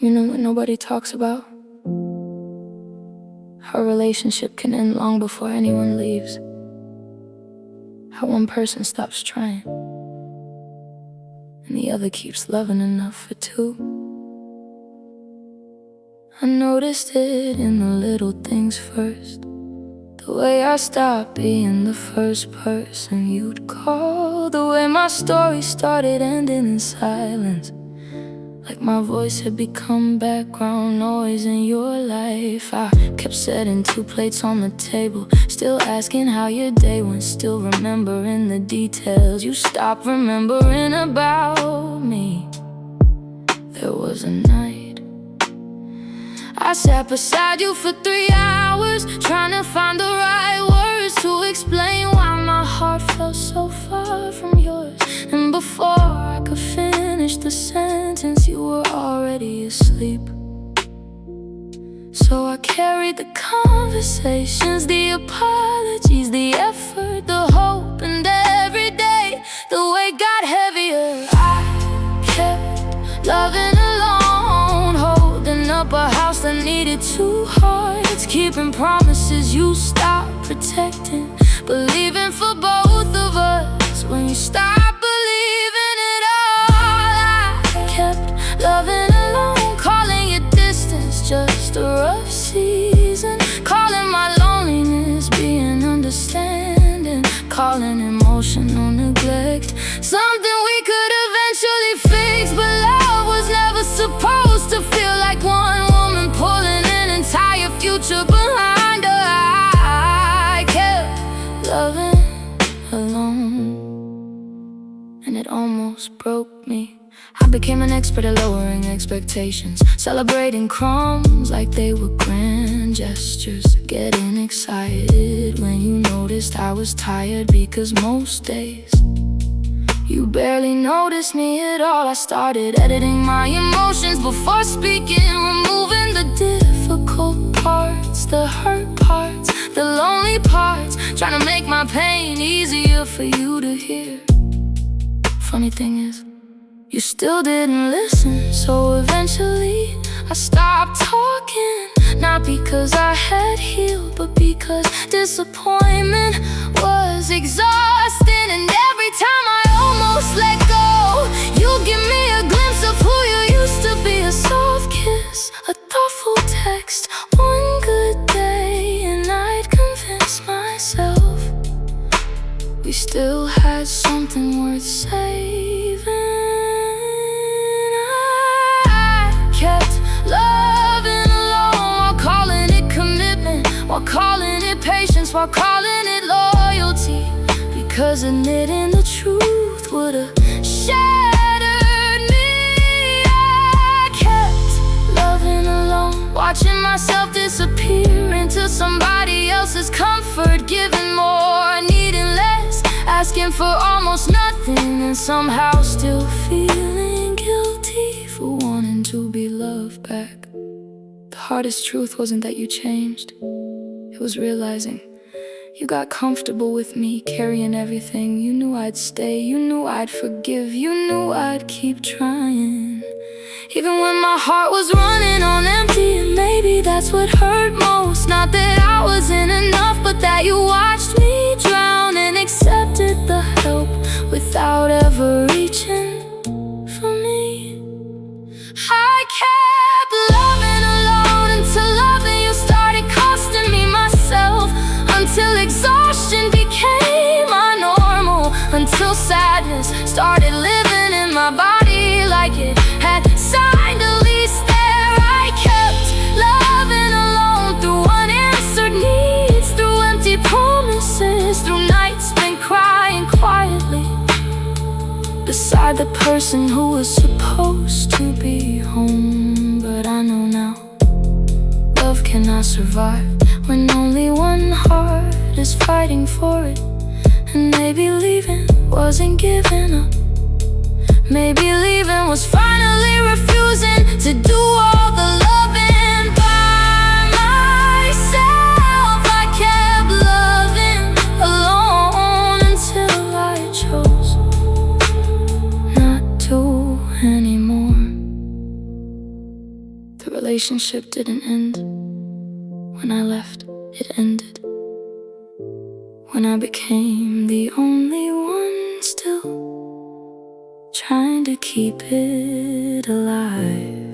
You know what nobody talks about? How a relationship can end long before anyone leaves. How one person stops trying and the other keeps loving enough for two. I noticed it in the little things first. The way I stopped being the first person you'd call. The way my story started ending in silence, like my voice had become background noise in your life. I kept setting 2 plates on the table, still asking how your day went, still remembering the details. You stopped remembering about me. There was a night I sat beside you for 3 hours, trying to find the right words to explain why my heart felt so far from yours. And before I could finish the sentence, you were already asleep. So I carried the conversations, the apologies, the effort, the hope, and every day the weight got heavier. I kept loving alone, holding up a house that needed 2 hearts, keeping promises you stopped protecting, believing for both of us when you stopped believing it all. I kept loving alone, calling it distance, just a rough season, calling my loneliness being understanding, calling emotional neglect something we could eventually fix. But love was never supposed to feel like one woman pulling an entire future behind her. I kept loving alone, and it almost broke me. I became an expert at lowering expectations, celebrating crumbs like they were grand gestures, getting excited when you noticed I was tired, because most days you barely noticed me at all. I started editing my emotions before speaking, removing the difficult parts, the hurt parts, the lonely parts, trying to make my pain easier for you to hear. Funny thing is, you still didn't listen, so eventually I stopped talking. Not because I had healed, but because disappointment was exhausting. And every time I almost let go, you give me a glimpse of who you used to be. A soft kiss, a thoughtful text, one good day, and I'd convince myself we still had something worth saving. While calling it patience, while calling it loyalty, because admitting the truth would've shattered me. I kept loving alone, watching myself disappear into somebody else's comfort, giving more, needing less, asking for almost nothing, and somehow still feeling guilty for wanting to be loved back. The hardest truth wasn't that you changed, it was realizing you got comfortable with me carrying everything. You knew I'd stay, you knew I'd forgive, you knew I'd keep trying, even when my heart was running on empty. And maybe that's what hurt most, not that I wasn't enough, but that you watched me drown and accepted the help without ever reaching for me. I kept loving alone until loving you started costing me myself, until exhaustion became my normal, until sadness started living in my body like it had signed a lease there. I kept loving alone through unanswered needs, through empty promises, through nights spent crying quietly beside the person who was supposed to be home. But I know now, love cannot survive when only one heart is fighting for it. And maybe leaving wasn't giving up, maybe leaving was finally refusing to do all the loving by myself. I kept loving alone until I chose not to anymore. The relationship didn't end. When I left, it ended. When I became the only one still trying to keep it alive.